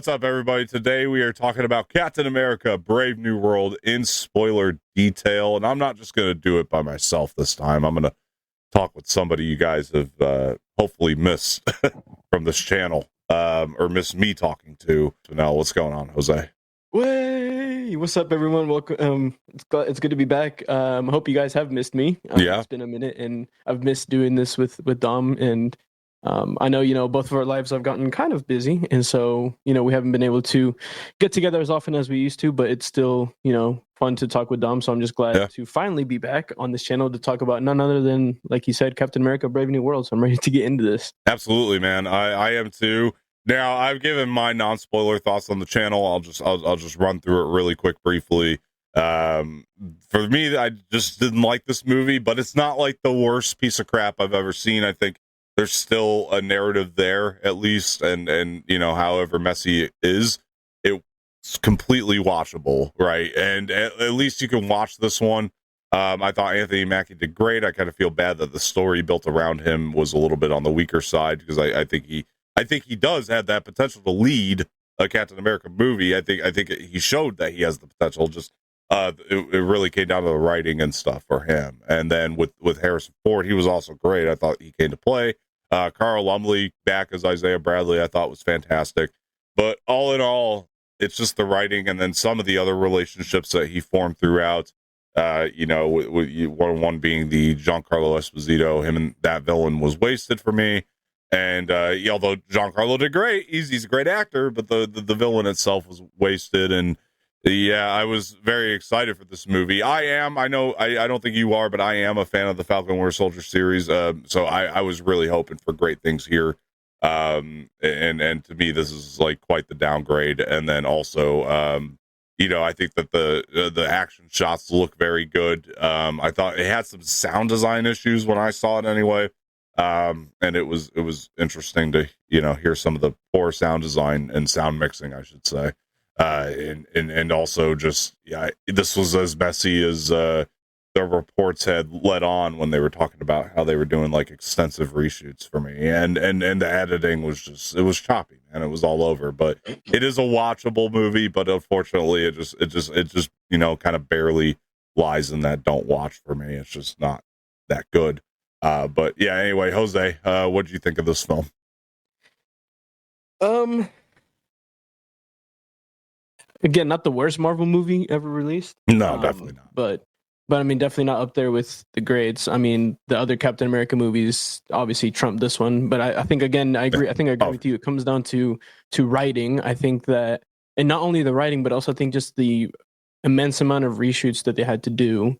what's up, everybody? Today we are talking about Captain America: Brave New World in spoiler detail, and I'm not just going to do it by myself this time. I'm going to talk with somebody you guys have hopefully missed from this channel, or missed me talking to. So now, what's going on, Jose? Way, what's up, everyone? Welcome. It's good to be back. I hope you guys have missed me. Yeah. It's been a minute, and I've missed doing this with Dom. And I know, both of our lives have gotten kind of busy, and so we haven't been able to get together as often as we used to. But it's still fun to talk with Dom. So I'm just glad to finally be back on this channel to talk about none other than, like you said, Captain America: Brave New World. So I'm ready to get into this. Absolutely, man. I am too. Now, I've given my non-spoiler thoughts on the channel. I'll just run through it really quick, briefly. For me, I just didn't like this movie, but it's not like the worst piece of crap I've ever seen. I think there's still a narrative there, at least, and however messy it is, it's completely watchable, right? And at least you can watch this one. I thought Anthony Mackie did great. I kind of feel bad that the story built around him was a little bit on the weaker side, because I think he does have that potential to lead a Captain America movie. I think he showed that he has the potential. Just it really came down to the writing and stuff for him. And then with Harrison Ford, he was also great. I thought he came to play. Carl Lumbly back as Isaiah Bradley, I thought was fantastic. But all in all, it's just the writing, and then some of the other relationships that he formed throughout. With one being the Giancarlo Esposito. Him and that villain was wasted for me. And although Giancarlo did great, he's a great actor, but the villain itself was wasted. And I was very excited for this movie. I don't think you are, but I am a fan of the Falcon Winter Soldier series. So I was really hoping for great things here. And to me, this is like quite the downgrade. And then also, I think that the action shots look very good. I thought it had some sound design issues when I saw it anyway. And it was interesting to hear some of the poor sound design and sound mixing, I should say, and also just this was as messy as the reports had led on when they were talking about how they were doing like extensive reshoots for me, and the editing was it was choppy, and it was all over. But it is a watchable movie, but unfortunately it just kind of barely lies in that don't watch for me. It's just not that good. But yeah, anyway, Jose, what did you think of this film? Again, not the worst Marvel movie ever released. No, definitely not. But I mean, definitely not up there with the grades. I mean, the other Captain America movies obviously trump this one. But I think, again, I agree. I think I agree with you. It comes down to writing. I think that, and not only the writing, but also I think just the immense amount of reshoots that they had to do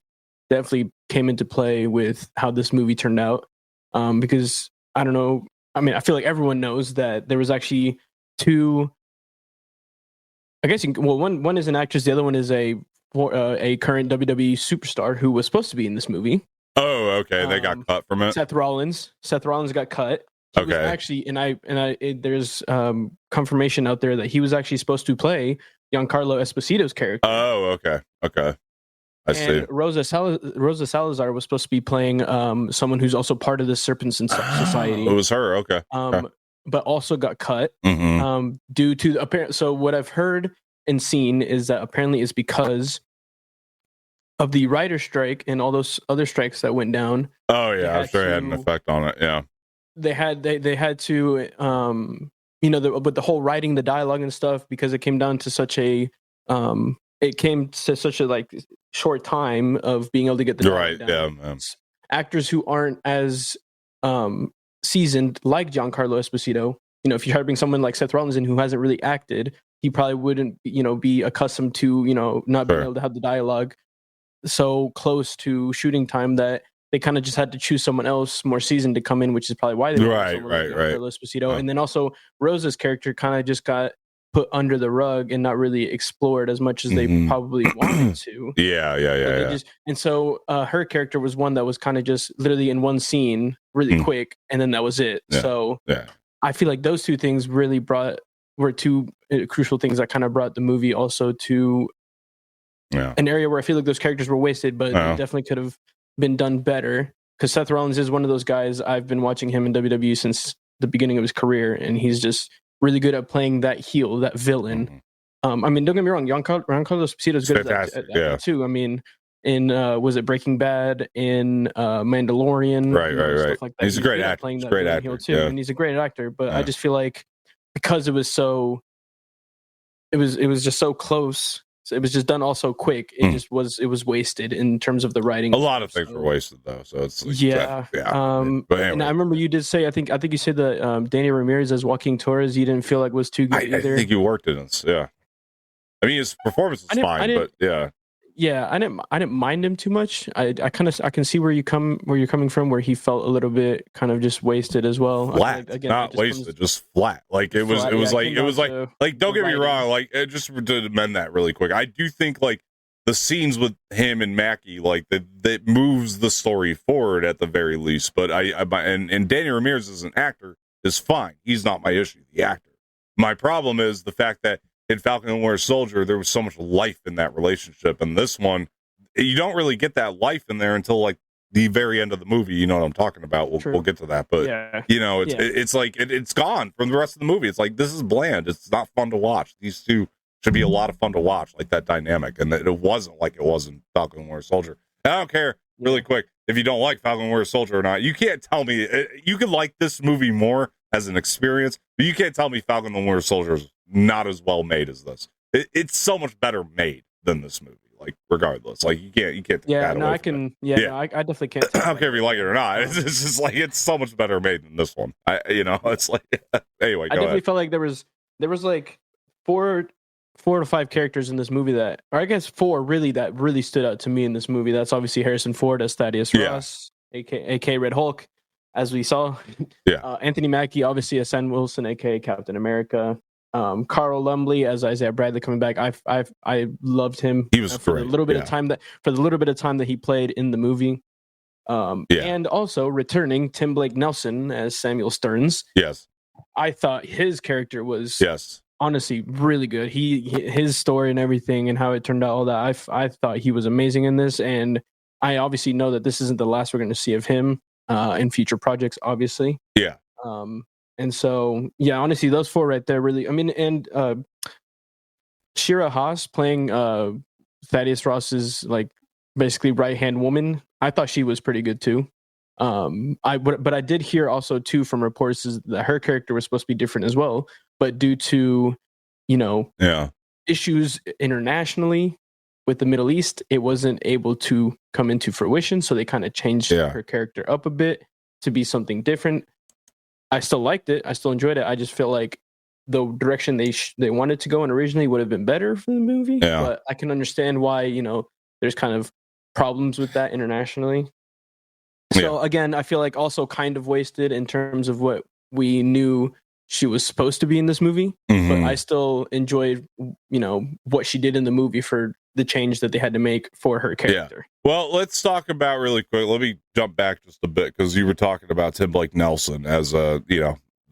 definitely came into play with how this movie turned out. Because I don't know. I mean, I feel like everyone knows that there was actually two. I guess one is an actress. The other one is a current WWE superstar who was supposed to be in this movie. Oh, okay. They got cut from it. Seth Rollins got cut. He was actually, there's confirmation out there that he was actually supposed to play Giancarlo Esposito's character. Oh, okay. I see. Rosa Salazar was supposed to be playing someone who's also part of the Serpents and Society. It was her. Okay. But also got cut Mm-hmm. due to so what I've heard and seen is that apparently it's because of the writer strike and all those other strikes that went down. Oh yeah, I'm sure it had an effect on it. Yeah, they had to with the whole writing, the dialogue and stuff, because it came down to such a like short time of being able to get the right down. Yeah, man. Actors who aren't as seasoned like Giancarlo Esposito, if you're having someone like Seth Rollins in who hasn't really acted, he probably wouldn't be accustomed to not being able to have the dialogue so close to shooting time that they kind of just had to choose someone else more seasoned to come in, which is probably why they right. Giancarlo Esposito. And then also Rosa's character kind of just got put under the rug and not really explored as much as they probably wanted to. Yeah. And so her character was one that was kind of just literally in one scene really quick, and then that was it. Yeah. So I feel like those two things really were two crucial things that kind of brought the movie also to an area where I feel like those characters were wasted, but they definitely could have been done better. Because Seth Rollins is one of those guys. I've been watching him in WWE since the beginning of his career, and he's just really good at playing that heel, that villain. Mm-hmm. I mean, don't get me wrong, Giancarlo Esposito is good at that too. I mean, in was it Breaking Bad, in Mandalorian, right. stuff like that. He's a great actor. Playing He's a that great villain actor heel too, and he's a great actor. But I just feel like because it was just so close. So it was just done all so quick. It was wasted in terms of the writing. A lot of things were wasted though. So it's like, yeah. But anyway. And I remember you did say I think you said that Danny Ramirez as Joaquin Torres you didn't feel like was too good either. I think you worked in it. Yeah. I mean his performance is fine, but yeah. Yeah, I didn't mind him too much. I can see where you're coming from, where he felt a little bit kind of just wasted as well. Flat, like, again, not wasted, just flat. Like it was like don't get me wrong. Like just to amend that really quick, I do think like the scenes with him and Mackie, like that moves the story forward at the very least. But and Danny Ramirez as an actor is fine. He's not my issue. The actor. My problem is the fact that in Falcon and Winter Soldier, there was so much life in that relationship. And this one, you don't really get that life in there until like the very end of the movie. You know what I'm talking about. We'll get to that. But, it's like it's gone from the rest of the movie. It's like, this is bland. It's not fun to watch. These two should be a lot of fun to watch, like that dynamic. And it wasn't like it was in Falcon and Winter Soldier. And I don't care, really quick, if you don't like Falcon and Winter Soldier or not. You can't tell me. You could like this movie more as an experience, but you can't tell me Falcon and Winter Soldier is not as well made as this. It's so much better made than this movie. Like regardless, like you can't. Take that away I can. No, I definitely can't. I don't care if you like it or not. It's just like it's so much better made than this one. It's like anyway. I definitely felt like there was like four to five characters in this movie that, or I guess four really that really stood out to me in this movie. That's obviously Harrison Ford as Thaddeus Ross, aka Red Hulk, as we saw. Anthony Mackie obviously as Sam Wilson, aka Captain America. Carl Lumbly as Isaiah Bradley coming back. I loved him. He was for great. the little bit of time that he played in the movie. And also returning Tim Blake Nelson as Samuel Stearns. Yes, I thought his character was honestly really good. His story and everything and how it turned out, all that. I thought he was amazing in this, and I obviously know that this isn't the last we're going to see of him in future projects. Obviously, and so, honestly, those four right there really, I mean, and Shira Haas playing Thaddeus Ross's, like, basically right-hand woman, I thought she was pretty good, too. But I did hear also, too, from reports that her character was supposed to be different as well, but due to, issues internationally with the Middle East, it wasn't able to come into fruition, so they kind of changed her character up a bit to be something different. I still liked it. I still enjoyed it. I just feel like the direction they wanted to go in originally would have been better for the movie. Yeah. But I can understand why, there's kind of problems with that internationally. So again, I feel like also kind of wasted in terms of what we knew she was supposed to be in this movie. Mm-hmm. But I still enjoyed, what she did in the movie for the change that they had to make for her character. Well, let's talk about really quick. Let me jump back just a bit because you were talking about Tim Blake Nelson as the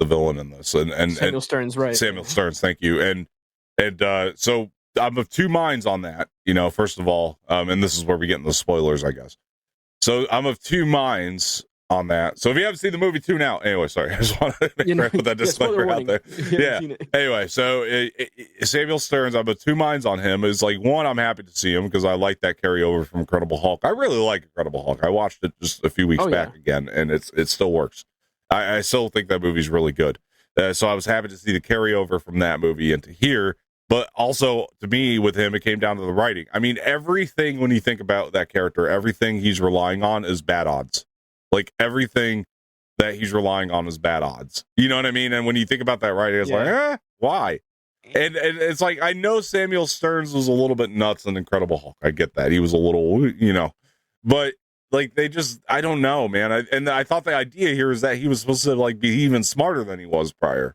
villain in this, and Samuel Stearns, right? Samuel Stearns, thank you. And so I'm of two minds on that. First of all, and this is where we get into the spoilers, I guess. So I'm of two minds on that. So if you haven't seen the movie, tune out. Anyway, sorry, I just want to make sure I put that disclaimer out there. Anyway, so Samuel Stearns, I'm of two minds on him. Is like, one, I'm happy to see him because I like that carryover from Incredible Hulk. I really like Incredible Hulk. I watched it just a few weeks back again, and it still works. I still think that movie's really good. So I was happy to see the carryover from that movie into here. But also, to me, with him, it came down to the writing. I mean, everything, when you think about that character, everything he's relying on is bad odds. Like, everything that he's relying on is bad odds. You know what I mean? And when you think about that writing, it's like, why? And it's like, I know Samuel Stearns was a little bit nuts in Incredible Hulk. I get that. He was a little, But, like, they just, I don't know, man. I thought the idea here is that he was supposed to, like, be even smarter than he was prior.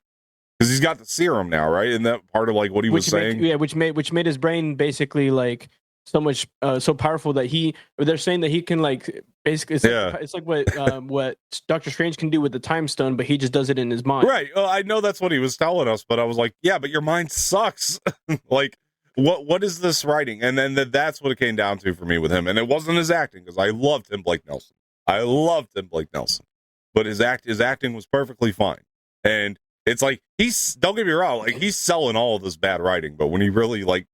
Because he's got the serum now, right? And that part of like what he was saying, which made his brain basically like so much so powerful that they're saying that he can like basically it's like what Doctor Strange can do with the Time Stone, but he just does it in his mind. Right. Well, I know that's what he was telling us, but I was like, yeah, but your mind sucks. Like, what is this writing? And then that's what it came down to for me with him, and it wasn't his acting because I loved Tim Blake Nelson. But his acting was perfectly fine, and it's like don't get me wrong, like he's selling all of this bad writing, but when he really like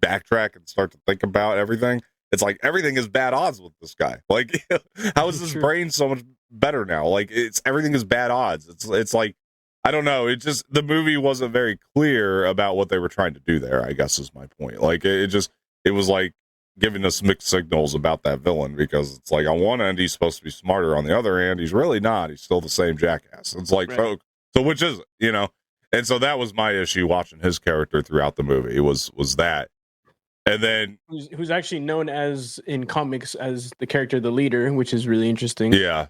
backtrack and start to think about everything, it's like everything is bad odds with this guy. Like, how is his brain so much better now? Like, everything is bad odds. It's like, I don't know. It just, the movie wasn't very clear about what they were trying to do there, I guess is my point. Like, it was like giving us mixed signals about that villain, because it's like on one end he's supposed to be smarter, on the other end he's really not. He's still the same jackass. It's like, right. So which is it, you know? And so that was my issue watching his character throughout the movie, was that. And then who's actually known as in comics as the character the leader, which is really interesting. Yeah.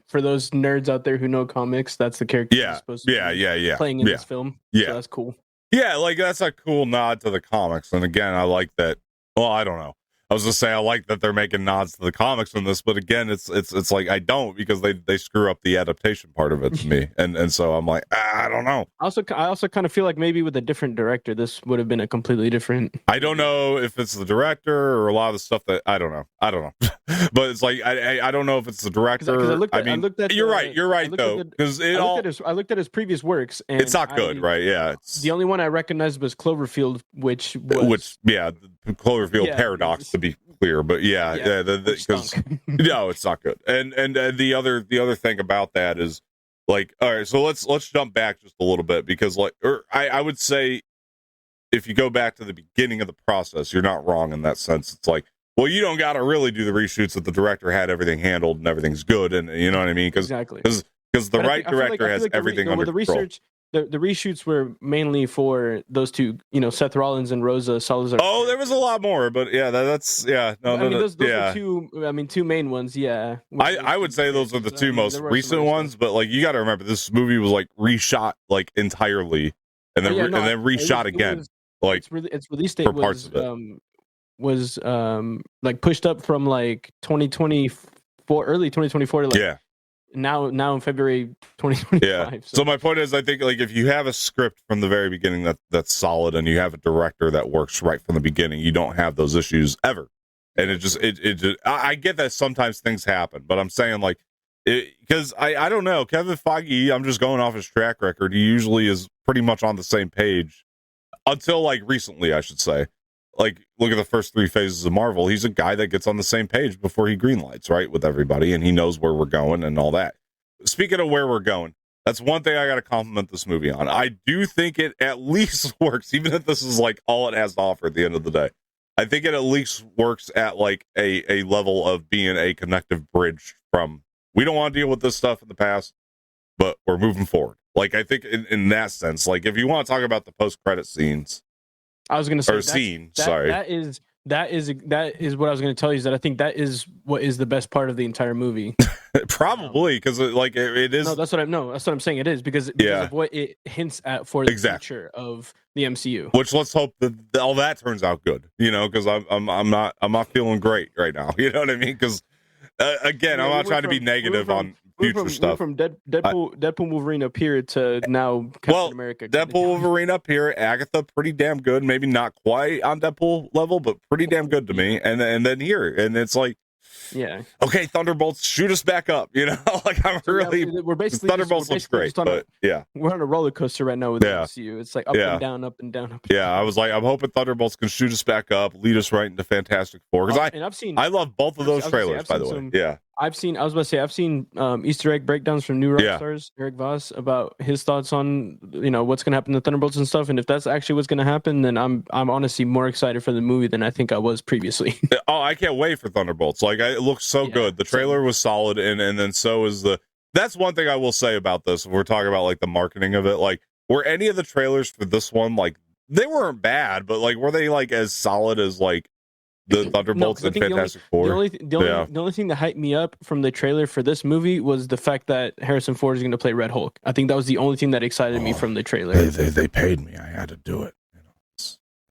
For those nerds out there who know comics, that's the character he's supposed to be playing in this film. Yeah. So that's cool. Yeah, like that's a cool nod to the comics. And again, I like that. Well, I don't know. I was gonna say I like that they're making nods to the comics in this, but again, it's like I don't, because they screw up the adaptation part of it to me, and so I'm like, I don't know. I also kind of feel like maybe with a different director, this would have been a completely different. I don't know if it's the director or a lot of the stuff that I don't know, but it's like I don't know if it's the director. I looked at you're right though, because I looked at his previous works, and it's not good, right? Yeah, the only one I recognized was Cloverfield, which the Cloverfield paradox, to be clear, but because no, it's not good. And the other thing about that is, like, all right, so let's jump back just a little bit, because like, I would say if you go back to the beginning of the process, you're not wrong in that sense. It's like, well, you don't got to really do the reshoots if the director had everything handled and everything's good, and you know what I mean? Because the right director has everything under control. The reshoots were mainly for those two, Seth Rollins and Rosa Salazar. Oh, there was a lot more, but yeah, those were two main ones. Yeah, I would say those are the two most recent ones, but like you got to remember, this movie was like reshot like entirely, and then reshot again. Like its release date was like pushed up from like 2024, early 2024 to like now in February 2025. Yeah. So my point is, I think like if you have a script from the very beginning that's solid, and you have a director that works right from the beginning, you don't have those issues ever. And it just I get that sometimes things happen, but I'm saying like, because I don't know, Kevin Feige, I'm just going off his track record. He usually is pretty much on the same page until like recently, I should say. Like, look at the first 3 phases of Marvel. He's a guy that gets on the same page before he greenlights, right, with everybody, and he knows where we're going and all that. Speaking of where we're going, that's one thing I got to compliment this movie on. I do think it at least works, even if this is like all it has to offer at the end of the day. I think it at least works at like a level of being a connective bridge from, we don't want to deal with this stuff in the past, but we're moving forward. Like, I think in that sense, like if you want to talk about the post-credit scenes, I was going to say that is what I was going to tell you, is that I think that is what is the best part of the entire movie. Probably, because it is. No, that's what I'm saying. It is because of what it hints at for the future of the MCU. Which, let's hope that all that turns out good. Because I'm not feeling great right now. You know what I mean? Because again, I'm not trying to be negative on future stuff. From Deadpool Wolverine up here to now Captain America. Deadpool Wolverine up here, Agatha pretty damn good. Maybe not quite on Deadpool level, but pretty damn good to me. And then here, and it's like, okay, Thunderbolts, shoot us back up. Like we're basically Thunderbolts looks great, but we're on a roller coaster right now with the MCU. It's like up and down, up and down, up and down. I was like, I'm hoping Thunderbolts can shoot us back up, lead us right into Fantastic Four, because I love both of those trailers, by the way. I've seen Easter egg breakdowns from New Rockstars, Eric Voss, about his thoughts on what's going to happen to Thunderbolts and stuff. And if that's actually what's going to happen, then I'm honestly more excited for the movie than I think I was previously. Oh, I can't wait for Thunderbolts. Like, it looks so good. The trailer was solid, and then so is the. That's one thing I will say about this. If we're talking about like the marketing of it, like, were any of the trailers for this one, like, they weren't bad, but like, were they like as solid as like the Thunderbolts and Fantastic Four? The only thing that hyped me up from the trailer for this movie was the fact that Harrison Ford is going to play Red Hulk. I think that was the only thing that excited me from the trailer. They paid me. I had to do it.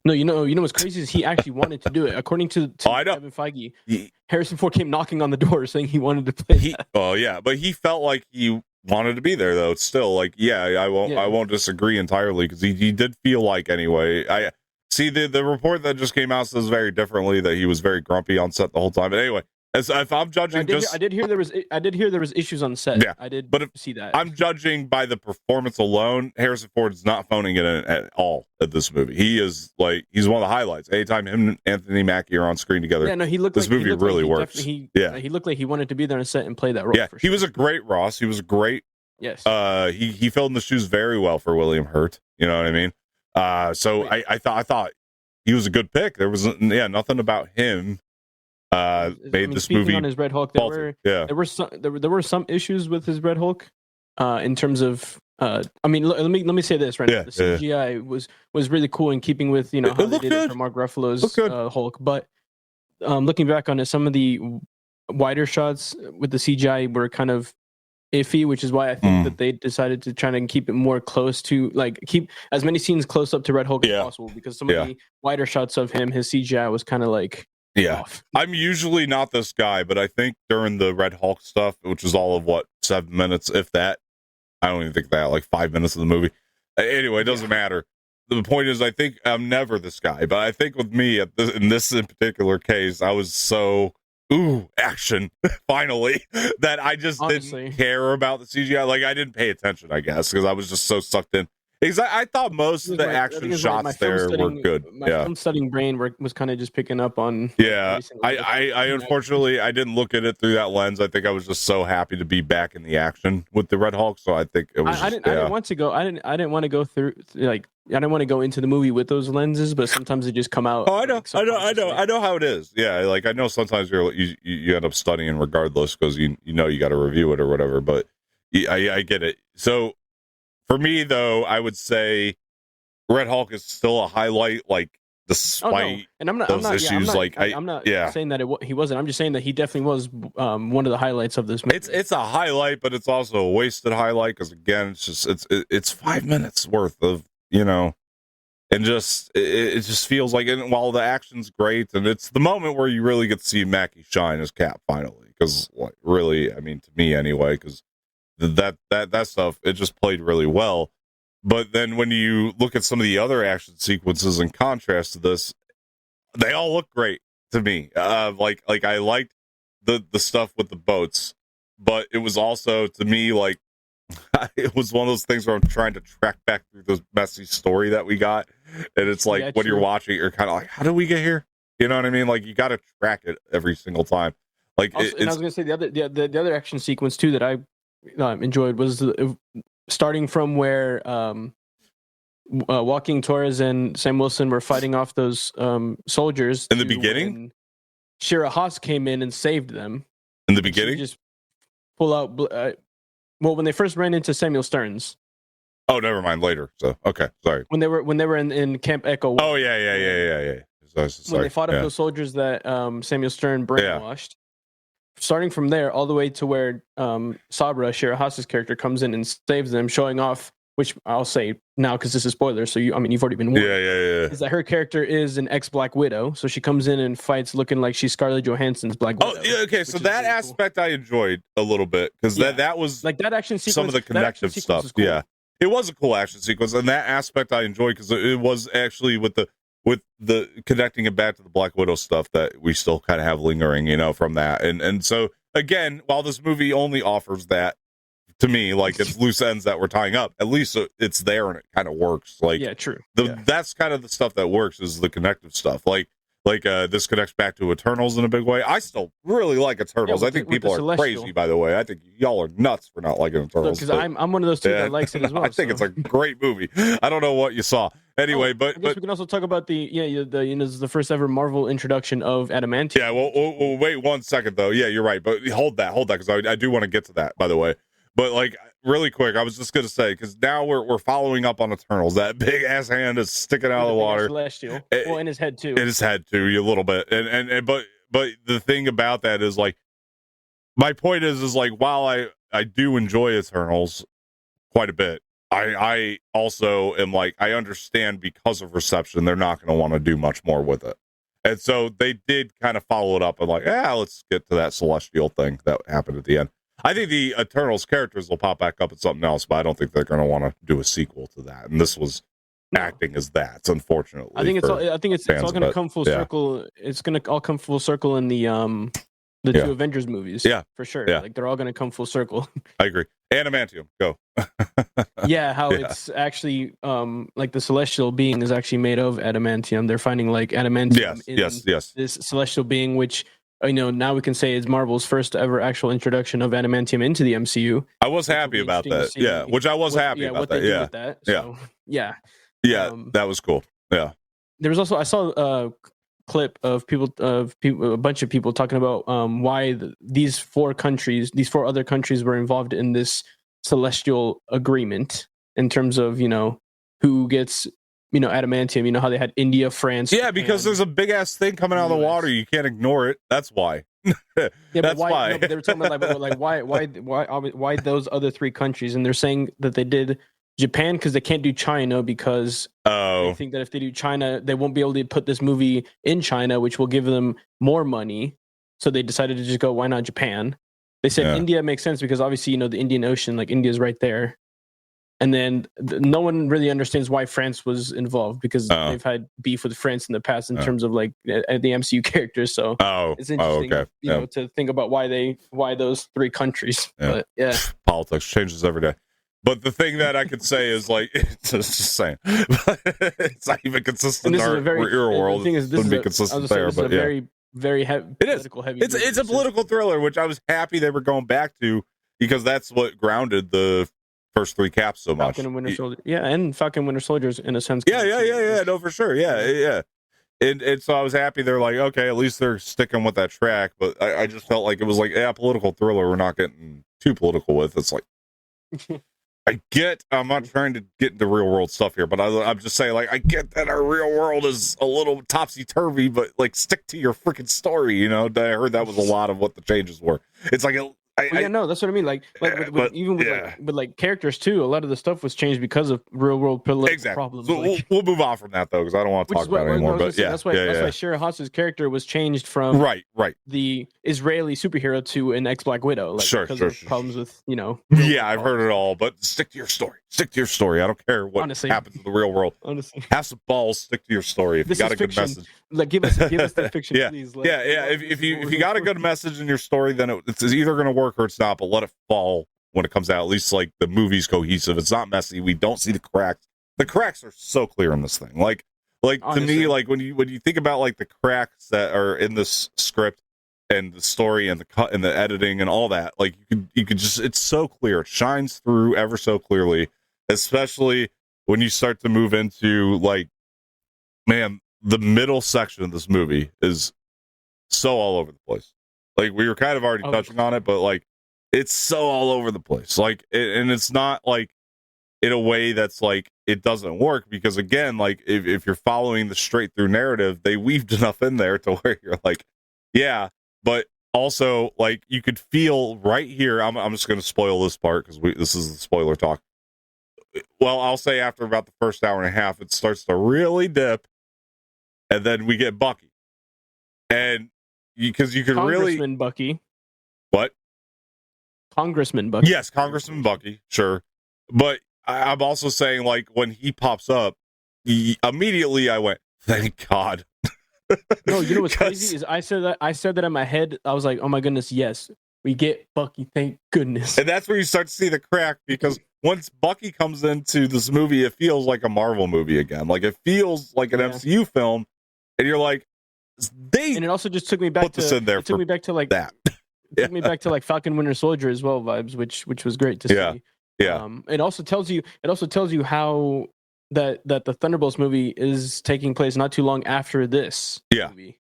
No, what's crazy is he actually wanted to do it. According to Kevin Feige, Harrison Ford came knocking on the door saying he wanted to play that. Oh yeah, but he felt like he wanted to be there though. It's still like, I won't disagree entirely, because he did feel like, anyway. I see the report that just came out says very differently, that he was very grumpy on set the whole time. But anyway, As if I'm judging, I did hear there was issues on set. Yeah, I did but see that. I'm judging by the performance alone. Harrison Ford is not phoning it in at all at this movie. He is like, he's one of the highlights. Anytime him and Anthony Mackie are on screen together, Yeah, no, he looked this like, movie he looked really like works. He he looked like he wanted to be there on set and play that role. Yeah, for he sure. was a great Ross. He was great. Yes. He filled in the shoes very well for William Hurt. You know what I mean? So I thought he was a good pick. There was nothing about him made this movie on his Red Hulk. There were some issues with his Red Hulk in terms of I mean, let me say this right now. The CGI was really cool in keeping with how they did it for Mark Ruffalo's Hulk, but looking back on it, some of the wider shots with the CGI were kind of iffy, which is why I think that they decided to try and keep it more close to, like, keep as many scenes close up to Red Hulk as possible, because some of the wider shots of him, his CGI was kind of like off. I'm usually not this guy, but I think during the Red Hulk stuff, which is all of 7 minutes, if that, I don't even think that, like 5 minutes of the movie. Anyway, it doesn't matter. The point is, I think I'm never this guy, but I think with me in this particular case, I was so action finally that I just didn't care about the CGI. Like, I didn't pay attention, I guess, because I was just so sucked in. Because I thought most of the action shots there were good. My film studying brain was kind of just picking up on. Yeah, I unfortunately I didn't look at it through that lens. I think I was just so happy to be back in the action with the Red Hulk. So I think it was. I didn't want to go. I didn't want to go through, like, I didn't want to go into the movie with those lenses, but sometimes they just come out. Oh, I know how it is. Yeah, like, I know sometimes you end up studying regardless, because you got to review it or whatever. But I get it. So for me, though, I would say Red Hulk is still a highlight. Like, despite and I'm not issues, I'm not saying that he wasn't. I'm just saying that he definitely was one of the highlights of this movie. It's a highlight, but it's also a wasted highlight, because again, it's 5 minutes worth of. And just it just feels like, and while the action's great, and it's the moment where you really get to see Mackie shine as Cap finally, because, like, really, I mean, to me anyway, because that stuff, it just played really well. But then when you look at some of the other action sequences in contrast to this, they all look great to me. Like I liked the stuff with the boats, but it was also, to me, like, it was one of those things where I'm trying to track back through the messy story that we got, and it's like, when you're watching, you're kind of like, how did we get here? You know what I mean? Like, you got to track it every single time. Like, also, and I was gonna say the other action sequence too that I enjoyed was starting from where Joaquin Torres and Sam Wilson were fighting off those soldiers in the beginning. Shira Haas came in and saved them in the beginning. Just pull out. Well, when they first ran into Samuel Stearns. Oh, never mind. Later. So, okay, sorry. When they were in Camp Echo. Oh yeah. When they fought up those soldiers that Samuel Stern brainwashed. Starting from there, all the way to where Sabra, Shira Haas's character, comes in and saves them, showing off. Which I'll say now, because this is spoilers. So you've already been warned. Yeah. Is that her character is an ex-Black Widow, so she comes in and fights looking like she's Scarlett Johansson's Black Widow. Oh, yeah, okay. So that aspect I enjoyed a little bit, because that was like that action sequence. Some of the connective stuff. Cool. Yeah, it was a cool action sequence, and that aspect I enjoyed, because it was actually with the connecting it back to the Black Widow stuff that we still kind of have lingering, from that. And so again, while this movie only offers that, to me, like, it's loose ends that we're tying up, at least it's there and it kind of works. Like, yeah, true. That's kind of the stuff that works, is the connective stuff. Like this connects back to Eternals in a big way. I still really like Eternals. I think people are crazy, by the way. I think y'all are nuts for not liking Eternals. Because I'm one of those two that likes it as well. I think it's a great movie. I don't know what you saw. Anyway, but I guess we can also talk about this is the first ever Marvel introduction of adamantium. Yeah, well, wait 1 second though. Yeah, you're right. But hold that, because I do want to get to that, by the way. But, like, really quick, I was just gonna say, because now we're following up on Eternals. That big ass hand is sticking out of the water. Celestial. Well, in his head too. In his head too, a little bit. And but the thing about that is, like, my point is like, while I do enjoy Eternals quite a bit, I also am like, I understand, because of reception, they're not going to want to do much more with it. And so they did kind of follow it up and like, let's get to that Celestial thing that happened at the end. I think the Eternals characters will pop back up at something else, but I don't think they're going to want to do a sequel to that. And this was acting as that, unfortunately. I think it's all going to come full circle. It's going to all come full circle in the the two Avengers movies. Yeah, for sure. Yeah. Like they're all going to come full circle. I agree. Adamantium, go. Yeah, how it's actually like the celestial being is actually made of adamantium. They're finding like adamantium in this celestial being, which now we can say is Marvel's first ever actual introduction of adamantium into the MCU. I was happy about that. Yeah, which I was happy about that. Yeah, with that. So, yeah, that was cool. Yeah, there was also I saw a clip of a bunch of people talking about why these four other countries were involved in this celestial agreement in terms of who gets adamantium. How they had India, France, Japan, because there's a big ass thing coming out of the water. You can't ignore it. That's why. That's why. No, but they were talking about like why those other three countries, and they're saying that they did Japan because they can't do China because they think that if they do China, they won't be able to put this movie in China, which will give them more money. So they decided to just go, why not Japan? They said India makes sense because obviously, the Indian Ocean, like India's right there. And then no one really understands why France was involved because they've had beef with France in the past in terms of like the MCU characters. So it's interesting, to think about why those three countries. But politics changes every day. But the thing that I could say is like, it's just saying, it's not even consistent in our real world. It wouldn't be consistent there, but very heavy. It is. It's a political thriller, which I was happy they were going back to because that's what grounded the first three Caps so much. Falcon and Winter Soldier. Yeah, and Falcon Winter Soldiers in a sense. Yeah. No, for sure. Yeah. And so I was happy they're like, okay, at least they're sticking with that track. But I just felt like it was like, political thriller. We're not getting too political with. It's like, I'm not trying to get into real world stuff here, but I'm just saying, like, I get that our real world is a little topsy-turvy, but like, stick to your freaking story. I heard that was a lot of what the changes were. It's like, no, that's what I mean. Like with characters too. A lot of the stuff was changed because of real world political problems. So we'll move on from that though, because I don't want to talk about it anymore. But that's why Shira Haas's character was changed from right the Israeli superhero to an ex-Black Widow. Like, because of problems with I've heard it all, but stick to your story. Stick to your story. I don't care what happens in the real world. Honestly, have some balls. Stick to your story. If you got a good message, like give us the fiction, please. Like, If you got a good message in your story, then it's either going to work or it's not. But let it fall when it comes out. At least like the movie's cohesive. It's not messy. We don't see the cracks. The cracks are so clear in this thing. Like honestly, to me, like when you think about like the cracks that are in this script and the story and the cut and the editing and all that, like you could just, it's so clear. It shines through ever so clearly, especially when you start to move into like, man, the middle section of this movie is so all over the place. Like we were kind of already touching on it, but like it's so all over the place. Like, and it's not like in a way that's like it doesn't work because again, like if you're following the straight through narrative, they weaved enough in there to where you're like, yeah, but also like you could feel right here. I'm just going to spoil this part because this is the spoiler talk. Well, I'll say after about the first hour and a half, it starts to really dip, and then we get Bucky, and because you could Congressman Bucky. What? Congressman Bucky. Yes, Congressman Bucky. Sure, but I'm also saying like when he pops up, immediately I went, "Thank God." No, you know what's crazy is I said that in my head. I was like, "Oh my goodness, yes, we get Bucky. Thank goodness." And that's where you start to see the crack because once Bucky comes into this movie, it feels like a Marvel movie again. Like it feels like an MCU film, and you're like, and it also just took me back to that. Took me back to like Falcon Winter Soldier as well vibes, which was great to see. Yeah. It also tells you how that the Thunderbolts movie is taking place not too long after this movie,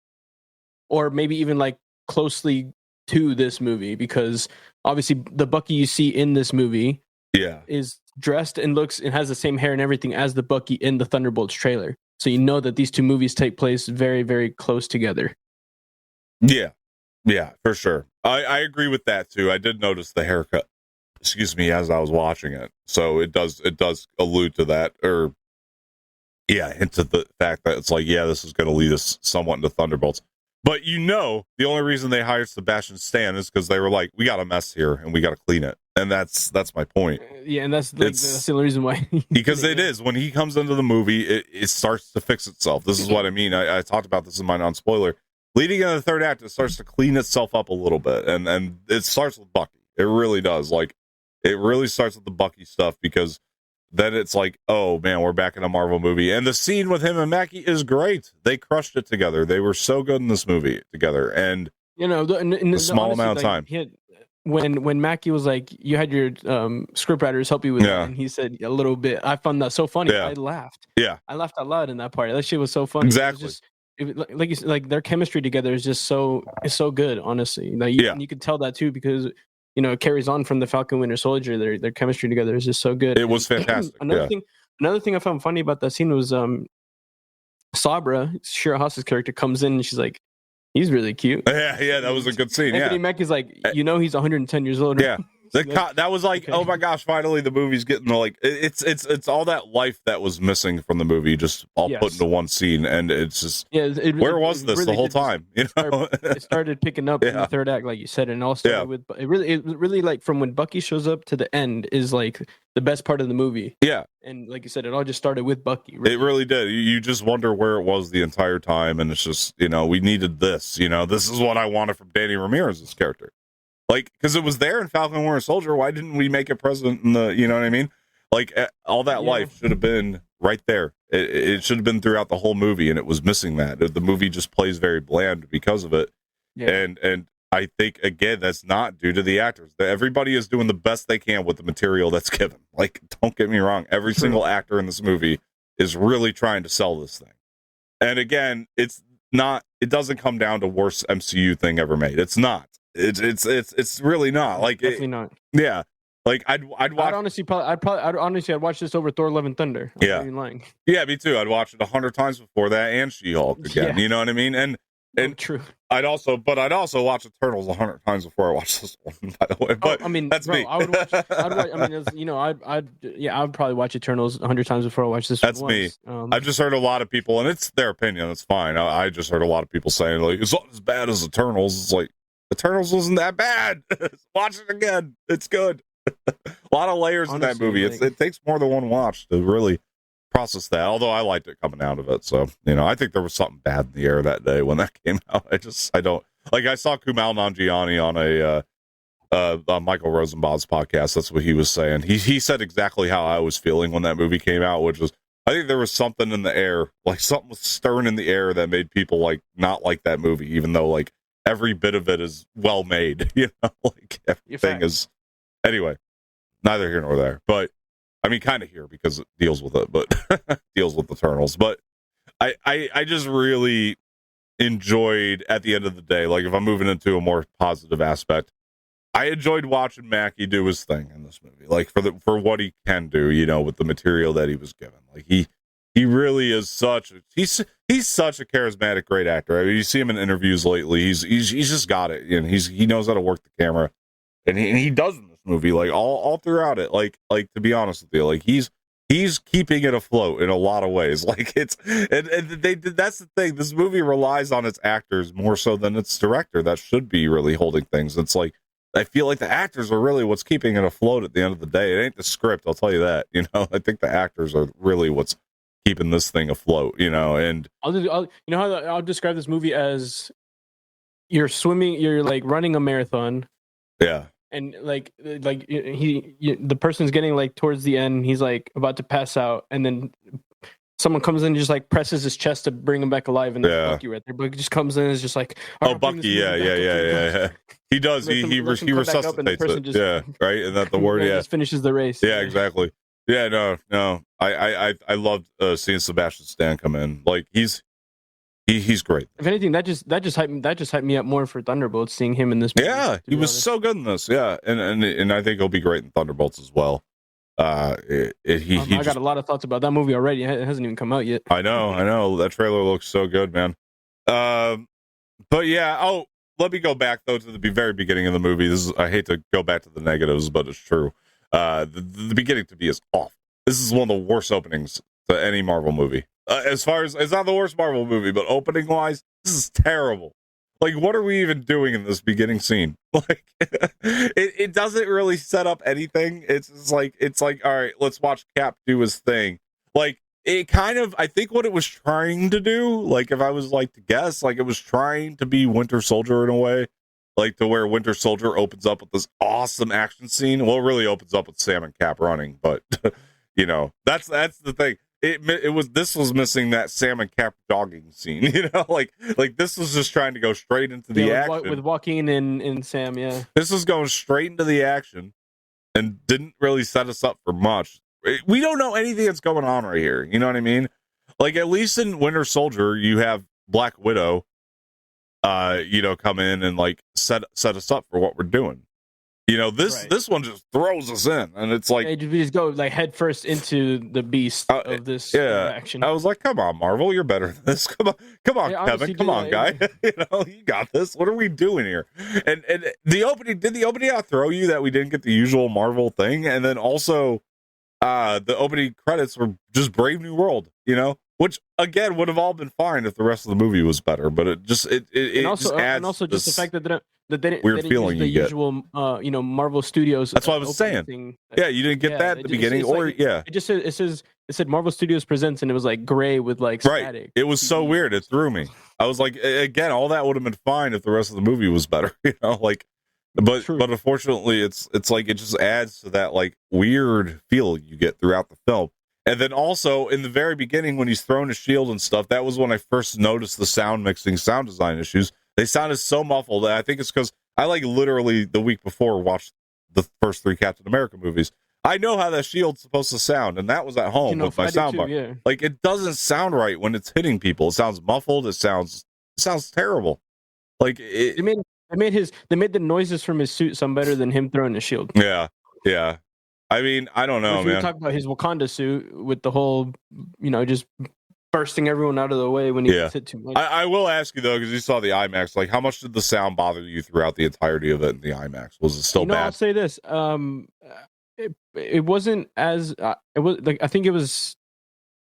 or maybe even like closely to this movie, because obviously the Bucky you see in this movie is dressed and looks and has the same hair and everything as the Bucky in the Thunderbolts trailer. So you know that these two movies take place very, very close together. Yeah, for sure. I agree with that too. I did notice the haircut, as I was watching it. So it does allude to that, or into the fact that it's like, this is going to lead us somewhat into Thunderbolts. But the only reason they hired Sebastian Stan is because they were like, we got a mess here and we got to clean it. And that's my point. And that's the only reason why. Because it is. When he comes into the movie, it starts to fix itself. This is what I mean. I talked about this in my non-spoiler. leading into the third act, it starts to clean itself up a little bit, and it starts with Bucky. It really does. Like, it really starts with the Bucky stuff, because then it's like, oh man, we're back in a Marvel movie. And the scene with him and Mackie is great. They crushed it together. They were so good in this movie together. And in a small amount of time. When Mackie was like, you had your script writers help you with that, and he said a little bit. I found that so funny. I laughed. Yeah, I laughed out loud in that part. That shit was so funny. Exactly. Like you said, like their chemistry together is just so good. Honestly, like you could tell that too, because it carries on from the Falcon Winter Soldier. Their chemistry together is just so good. It was fantastic. Another thing I found funny about that scene was Sabra, Shira Haas's character, comes in and she's like, he's really cute. Yeah, that was a good scene. Anthony Mackie's like, he's 110 years old. Yeah. That was like, okay. Oh my gosh, finally the movie's getting like, it's all that life that was missing from the movie, just all put into one scene, and it's just, where was this really the whole time? It started picking up in the third act, like you said, and all started with it really like from when Bucky shows up to the end is like the best part of the movie. Yeah, and like you said, it all just started with Bucky. Really. It really did. You just wonder where it was the entire time, and it's just, we needed this. This is what I wanted from Danny Ramirez's character. Like, because it was there in Falcon Winter Soldier. Why didn't we make it present in the, you know what I mean? Like, all that life should have been right there. It should have been throughout the whole movie, and it was missing that. The movie just plays very bland because of it. Yeah. And I think, again, that's not due to the actors. Everybody is doing the best they can with the material that's given. Like, don't get me wrong. Every single actor in this movie is really trying to sell this thing. And again, it doesn't come down to worst MCU thing ever made. It's not. It's really not. Like, definitely not. Yeah, like I'd watch. I'd watch this over Thor: Love and Thunder. I'm not even lying. Yeah, me too. I'd watch it 100 times before that, and She-Hulk again. You know what I mean? And true. I'd also watch Eternals 100 times before I watch this one. By the way, but that's me. I would watch. I'd probably watch Eternals 100 times before I watch this. That's one me. I've just heard a lot of people, and it's their opinion. It's fine. I just heard a lot of people saying, like, it's not as bad as Eternals. It's like, Eternals wasn't that bad. Watch it again. It's good. A lot of layers in that movie. It takes more than one watch to really process that. Although I liked it coming out of it. So, I think there was something bad in the air that day when that came out. I don't like. I saw Kumail Nanjiani on Michael Rosenbaum's podcast. That's what he was saying. He said exactly how I was feeling when that movie came out, which was, I think there was something in the air, like something was stirring in the air that made people like not like that movie, even though like every bit of it is well made, like everything is. Anyway, neither here nor there, but I mean, kind of here because it deals with it, but deals with Eternals. But I just really enjoyed, at the end of the day, like if I'm moving into a more positive aspect, I enjoyed watching Mackie do his thing in this movie, like for what he can do, with the material that he was given. Like he really is he's such a charismatic, great actor. I mean, you see him in interviews lately. He's just got it, and he knows how to work the camera, and he does in this movie, like all throughout it. Like to be honest with you, like he's keeping it afloat in a lot of ways. Like that's the thing. This movie relies on its actors more so than its director. That should be really holding things. It's like, I feel like the actors are really what's keeping it afloat at the end of the day. It ain't the script, I'll tell you that. I think the actors are really what's keeping this thing afloat, and I'll describe this movie as you're like running a marathon. Yeah. And the person's getting like towards the end, he's like about to pass out, and then someone comes in and just like presses his chest to bring him back alive, and there's Bucky right there. Bucky just comes in and is just like, oh, Bucky, yeah. He does. He resuscitates it. Right. And that the word, just finishes the race. Yeah, exactly. Yeah, no. I loved seeing Sebastian Stan come in. Like he's great. If anything, that just hyped me up more for Thunderbolts, seeing him in this movie. Yeah, he was so good in this. Yeah, and I think he'll be great in Thunderbolts as well. I got a lot of thoughts about that movie already. It hasn't even come out yet. I know. That trailer looks so good, man. But yeah. Oh, let me go back though to the very beginning of the movie. I hate to go back to the negatives, but it's true. The beginning to me is awful. This is one of the worst openings to any Marvel movie. As far as, it's not the worst Marvel movie, but opening wise, this is terrible. Like, what are we even doing in this beginning scene? Like, it doesn't really set up anything. It's like, all right, let's watch Cap do his thing. Like, it kind of, I think what it was trying to do, like if I was like to guess, like it was trying to be Winter Soldier in a way, like to where Winter Soldier opens up with this awesome action scene. Well, it really opens up with Sam and Cap running, but you know, that's the thing. This was missing that Sam and Cap jogging scene, you know, like this was just trying to go straight into the action with Joaquin and Sam. Yeah, this was going straight into the action and didn't really set us up for much. We don't know anything that's going on right here. You know what I mean? Like at least in Winter Soldier, you have Black Widow, you know, come in and like set us up for what we're doing. You know, this one just throws us in, and it's like we just go like head first into the beast of this action. I was like, come on, Marvel, you're better than this. Come on, Kevin, come on, guy. You know, you got this. What are we doing here? And the opening throw you that we didn't get the usual Marvel thing, and then also the opening credits were just Brave New World, you know, which again would have all been fine if the rest of the movie was better, but it just it just adds and also just the fact that they didn't feeling use the usual you know, Marvel Studios. That's what I was saying. Thing. Yeah, you didn't get that at the beginning, or like, it said Marvel Studios presents, and it was like gray with like static. It was so weird. It threw me. I was like, again, all that would have been fine if the rest of the movie was better, you know, like. But unfortunately, it's like it just adds to that like weird feel you get throughout the film. And then also in the very beginning when he's throwing his shield and stuff, that was when I first noticed the sound mixing, sound design issues. They sounded so muffled. I think it's because I like literally the week before watched the first 3 Captain America movies. I know how that shield's supposed to sound, and that was at home with my soundbar. Yeah. Like it doesn't sound right when it's hitting people. It sounds muffled. It sounds terrible. Like they made the noises from his suit sound better than him throwing the shield. Yeah. I mean, I don't know, man. We talk about his Wakanda suit with the whole, you know, just bursting everyone out of the way when he hit too much. I will ask you though, because you saw the IMAX. Like, how much did the sound bother you throughout the entirety of it in the IMAX? Was it still bad? I'll say this: it wasn't as it was like I think it was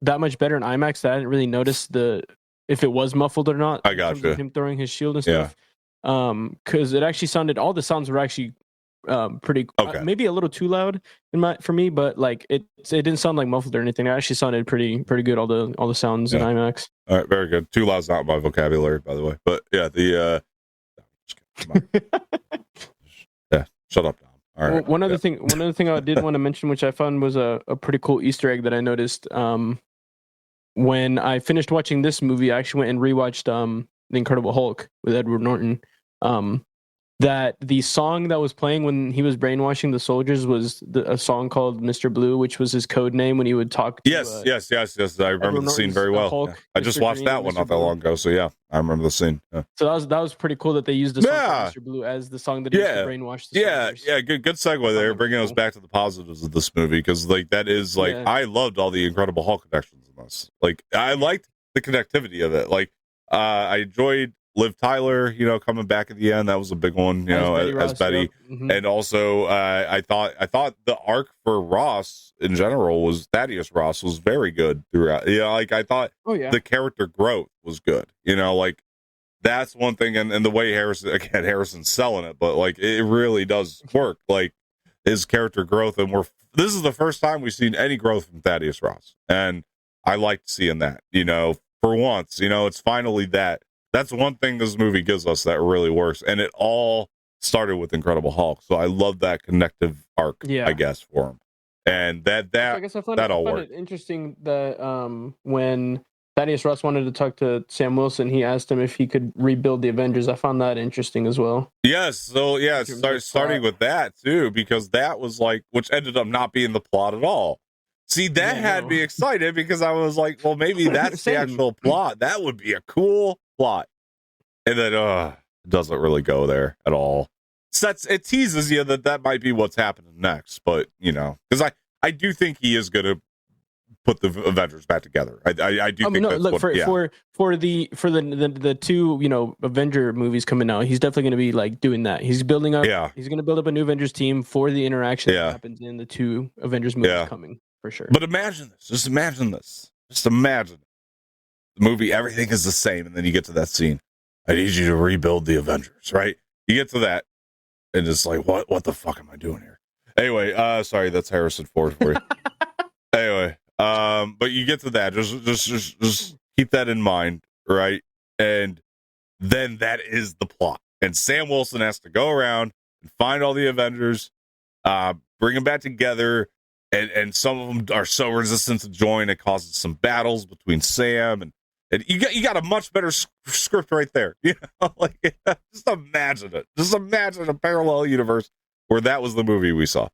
that much better in IMAX that I didn't really notice if it was muffled or not. I got you. Him throwing his shield and stuff. Because it actually sounded, all the sounds were actually pretty maybe a little too loud for me, but like it didn't sound like muffled or anything. It actually sounded pretty good, all the sounds in IMAX. All right, very good. Too loud's not my vocabulary, by the way, but yeah, yeah, shut up, Dom. All right. One other thing I did want to mention, which I found was a pretty cool Easter egg that I noticed when I finished watching this movie. I actually went and rewatched The Incredible Hulk with Edward Norton. That the song that was playing when he was brainwashing the soldiers was a song called Mr. Blue, which was his code name when he would talk to yes. I remember the scene very well. Hulk, I just watched that one not that long ago, so yeah, I remember the scene. Yeah. So that was pretty cool that they used the song Mr. Blue as the song that he used to brainwash the soldiers. Yeah, good segue there, bringing us back to the positives of this movie, because like that is like I loved all the Incredible Hulk connections in this. Like I liked the connectivity of it. Like I enjoyed Liv Tyler, you know, coming back at the end. That was a big one, you know, as Betty. Yep. Mm-hmm. And also I thought the arc for Ross in general was Thaddeus Ross was very good throughout. You know, like I thought the character growth was good. You know, like that's one thing, and the way Harrison's selling it, but like it really does work. Like his character growth, and this is the first time we've seen any growth from Thaddeus Ross. And I liked seeing that, you know, for once, you know, it's finally that. That's one thing this movie gives us that really works, and it all started with Incredible Hulk. So I love that connective arc, I guess, for him, and I guess I found it interesting that when Thaddeus Ross wanted to talk to Sam Wilson, he asked him if he could rebuild the Avengers. I found that interesting as well. Yes, so yeah, starting with that too, because that was like, which ended up not being the plot at all. See, that had me excited because I was like, well, maybe that's the actual plot. That would be a cool plot. And then it doesn't really go there at all. It teases you that might be what's happening next, but you know, because I do think he is going to put the Avengers back together. I do think for the two, you know, Avenger movies coming out, he's definitely going to be like doing that. He's building up. Yeah. He's going to build up a new Avengers team for the interaction that happens in the two Avengers movies coming. For sure. But imagine this. Just imagine the movie, everything is the same, and then you get to that scene. I need you to rebuild the Avengers, right? You get to that, and it's like, what the fuck am I doing here? Anyway, sorry, that's Harrison Ford for you. Anyway, But you get to that. Just keep that in mind, right? And then that is the plot. And Sam Wilson has to go around and find all the Avengers, bring them back together, and some of them are so resistant to join it causes some battles between Sam and you got a much better script right there. You know, like just imagine it. Just imagine a parallel universe where that was the movie we saw.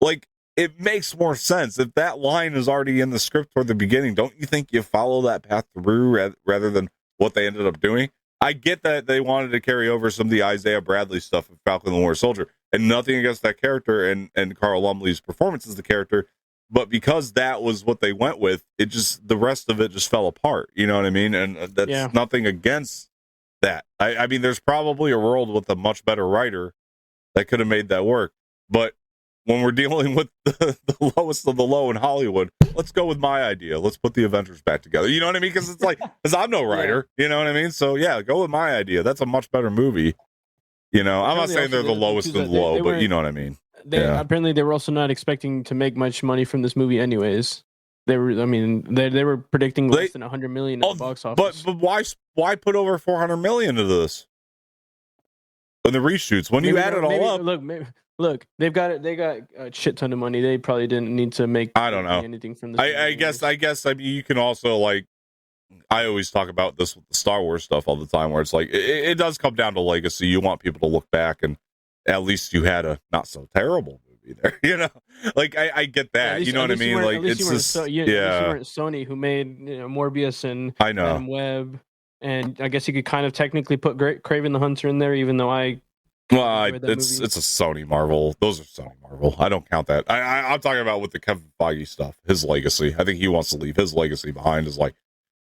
Like, it makes more sense if that line is already in the script toward the beginning. Don't you think you follow that path through rather than what they ended up doing? I get that they wanted to carry over some of the Isaiah Bradley stuff in Falcon and the Winter Soldier, and nothing against that character and Carl Lumbly's performance as the character. But because that was what they went with, it just, the rest of it just fell apart. You know what I mean? And that's nothing against that. I mean, there's probably a world with a much better writer that could have made that work. But when we're dealing with the lowest of the low in Hollywood, let's go with my idea. Let's put the Avengers back together. You know what I mean? Because it's like, because I'm no writer. You know what I mean? So yeah, go with my idea. That's a much better movie. You know, I'm not saying they're the lowest of the low, but you know what I mean. Apparently, they were also not expecting to make much money from this movie, anyways. They were, I mean, they were predicting less than 100 million at the box office. But why put over 400 million into this? In the reshoots, when you add it all up, look, they got a shit ton of money. They probably didn't need to make. I don't know anything from this. I guess. I mean, you can also, like, I always talk about this with the Star Wars stuff all the time, where it's like it does come down to legacy. You want people to look back and at least you had a not so terrible movie there, you know. Like I get that, you know what I mean. Like it's just you weren't Sony who made Morbius and I know Adam Webb, and I guess you could kind of technically put Kraven the Hunter in there, even though it's a Sony Marvel. Those are Sony Marvel. I don't count that. I'm talking about with the Kevin Feige stuff, his legacy. I think he wants to leave his legacy behind. Is like,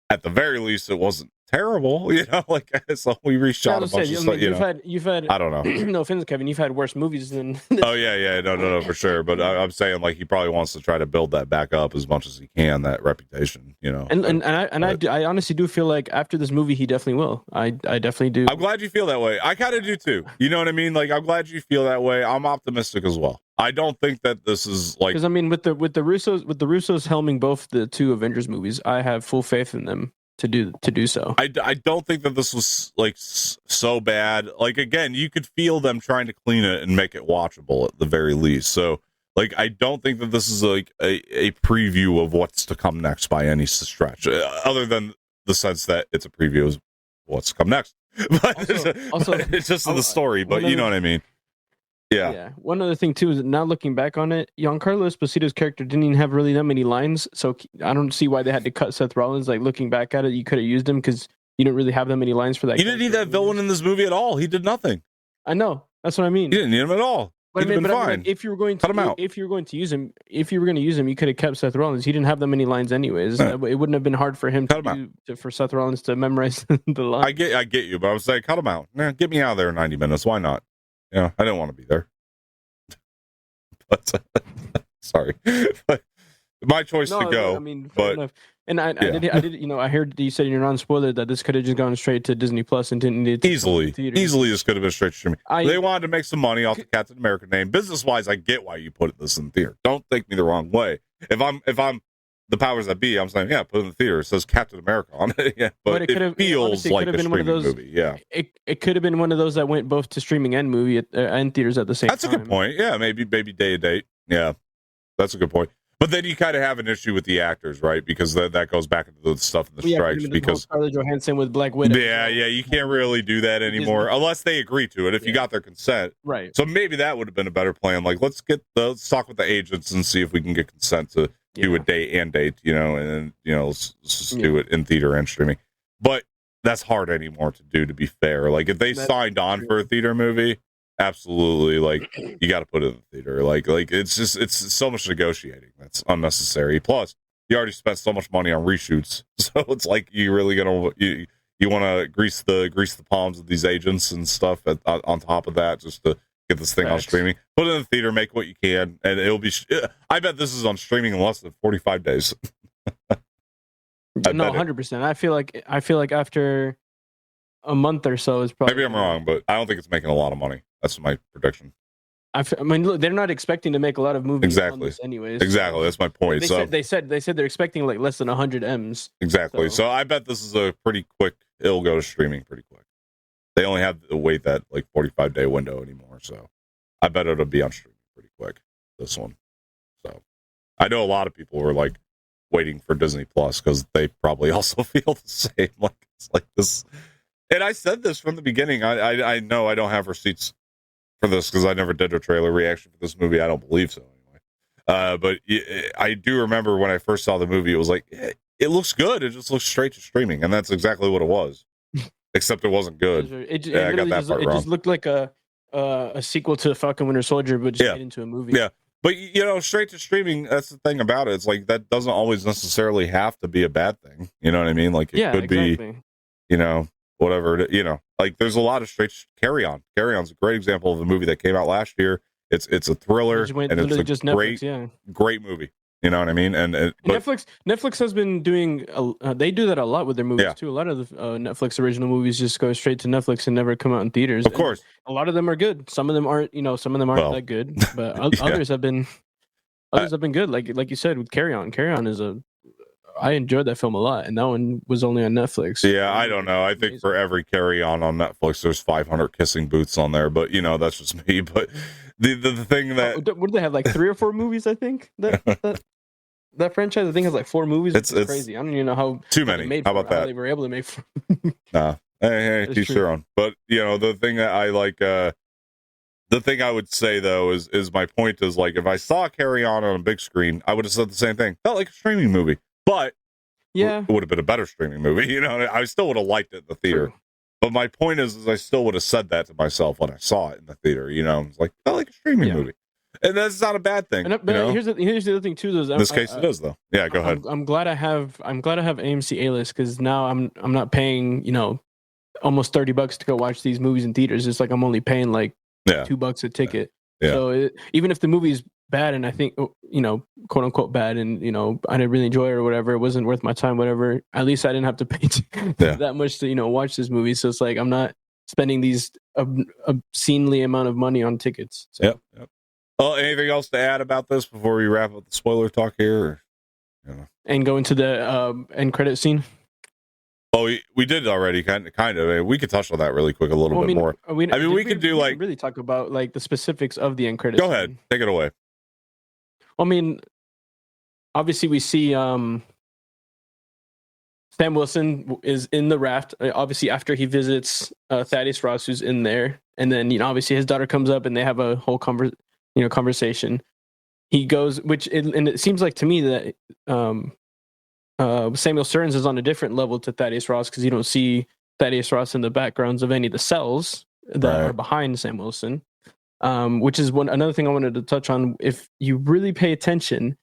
at the very least, it wasn't terrible, you know. Like, so we reshot a bunch of stuff. You've had. I don't know. No offense, Kevin. You've had worse movies than. Oh yeah, no, for sure. But I'm saying, like, he probably wants to try to build that back up as much as he can, that reputation, you know. I honestly do feel like after this movie, he definitely will. I definitely do. I'm glad you feel that way. I kind of do too. You know what I mean? Like, I'm glad you feel that way. I'm optimistic as well. I don't think that this is like, because I mean, with the Russos helming both the two Avengers movies, I have full faith in them to do so. I don't think that this was like so bad. Like, again, you could feel them trying to clean it and make it watchable at the very least. So, like, I don't think that this is like a preview of what's to come next by any stretch, other than the sense that it's a preview of what's to come next. But it's just the story. But you know what I mean. Yeah. One other thing too is that now looking back on it, Giancarlo Esposito's character didn't even have really that many lines, so I don't see why they had to cut Seth Rollins. Like, looking back at it, you could have used him because you didn't really have that many lines for that. You didn't need that villain in this movie at all. He did nothing. I know. That's what I mean. You didn't need him at all. But I mean, like, if you were going to cut him out, if you were going to use him, you could have kept Seth Rollins. He didn't have that many lines anyways. It wouldn't have been hard for him for Seth Rollins to memorize the lines. I get you, but I was like, cut him out. Get me out of there in 90 minutes. Why not? I didn't want to be there. But sorry, but my choice to go. I mean, fair enough. And I did. I heard you said in your non-spoiler that this could have just gone straight to Disney Plus and didn't need to easily. This could have been straight to streaming. They wanted to make some money off the Captain America name. Business-wise, I get why you put this in theater. Don't take me the wrong way. If I'm the powers that be, I'm saying, put it in the theater. It says Captain America on it. But it feels like a streaming movie. Yeah, it could have been one of those that went both to streaming and movie and theaters at the same time. That's a good point. Yeah, maybe day and date. Yeah, that's a good point. But then you kind of have an issue with the actors, right? Because that goes back into the stuff in the strikes. Because Scarlett Johansson with Black Widow. Yeah, you can't really do that anymore unless they agree to it. If you got their consent, right? So maybe that would have been a better plan. Like, let's talk with the agents and see if we can get consent to do a day and date, and let's just do it in theater and streaming. But that's hard anymore to do, to be fair. Like, if they signed on for a theater movie, absolutely, like, you got to put it in the theater. Like it's so much negotiating that's unnecessary. Plus, you already spent so much money on reshoots, so it's like you really you want to grease the palms of these agents and stuff on top of that, just to get this thing on streaming. Put it in the theater, make what you can, and it'll be. I bet this is on streaming in less than 45 days. No, 100%. I feel like after a month or so is probably. Maybe I'm wrong, but I don't think it's making a lot of money. That's my prediction. I mean, look, they're not expecting to make a lot of movies Exactly. on this anyways. Exactly. That's my point. They said they're expecting like less than 100 M's. Exactly. So I bet this is a pretty quick. It'll go to streaming pretty quick. They only have to wait that like 45-day window anymore. So I bet it'll be on streaming pretty quick. This one. So I know a lot of people were like waiting for Disney Plus because they probably also feel the same. Like it's like this. And I said this from the beginning. I know I don't have receipts for this because I never did a trailer reaction for this movie. I don't believe so anyway. But I do remember when I first saw the movie, it was like, it looks good. It just looks straight to streaming. And that's exactly what it was. Except it wasn't good. I got that part wrong. It just looked like a sequel to Falcon Winter Soldier, but just made into a movie. Yeah. But, straight to streaming, that's the thing about it. It's like that doesn't always necessarily have to be a bad thing. You know what I mean? Like it could be, whatever, like there's a lot of straight Carry On. Carry On's a great example of a movie that came out last year. It's a thriller and it's a just great, Netflix, great movie. You know what I mean? And Netflix has been doing. They do that a lot with their movies too. A lot of the Netflix original movies just go straight to Netflix and never come out in theaters. Of course, a lot of them are good. Some of them aren't. Some of them aren't that good. But others have been. Others have been good. Like you said with Carry On. Carry On is I enjoyed that film a lot, and that one was only on Netflix. Yeah, I don't know. I think for every Carry On Netflix, there's 500 kissing booths on there. But that's just me. But the thing that what do they have, like 3 or 4 movies? I think that franchise, I think, has like 4 movies. It's crazy. I don't even know how too many. How about that? How they were able to make. Nah, hey, teach their own. But the thing that I like, the thing I would say though is my point is like if I saw Carry On a big screen, I would have said the same thing. Felt like a streaming movie, but it would have been a better streaming movie. I still would have liked it in the theater. True. But my point is I still would have said that to myself when I saw it in the theater. It's like felt like a streaming movie. And that's not a bad thing. But here's the other thing too. Though, in this case, it is though. Yeah, go ahead. I'm glad I have AMC A-List because now I'm not paying almost $30 to go watch these movies in theaters. It's like I'm only paying like $2 a ticket. Yeah. So even if the movie's bad and I think quote unquote bad and I didn't really enjoy it or whatever, it wasn't worth my time. Whatever. At least I didn't have to pay that much to watch this movie. So it's like I'm not spending these obscenely amount of money on tickets. So. Yep. Well, anything else to add about this before we wrap up the spoiler talk here? And go into the end credit scene? Oh, we did already, kind of. I mean, we could touch on that really quick a little bit more. We could really talk about like the specifics of the end credit scene. Go ahead. Take it away. I mean, obviously we see Sam Wilson is in the raft, obviously after he visits Thaddeus Ross, who's in there. And then, obviously his daughter comes up and they have a whole conversation. He goes, and it seems like to me that Samuel Stearns is on a different level to Thaddeus Ross because you don't see Thaddeus Ross in the backgrounds of any of the cells that are behind Sam Wilson, which is another thing I wanted to touch on. If you really pay attention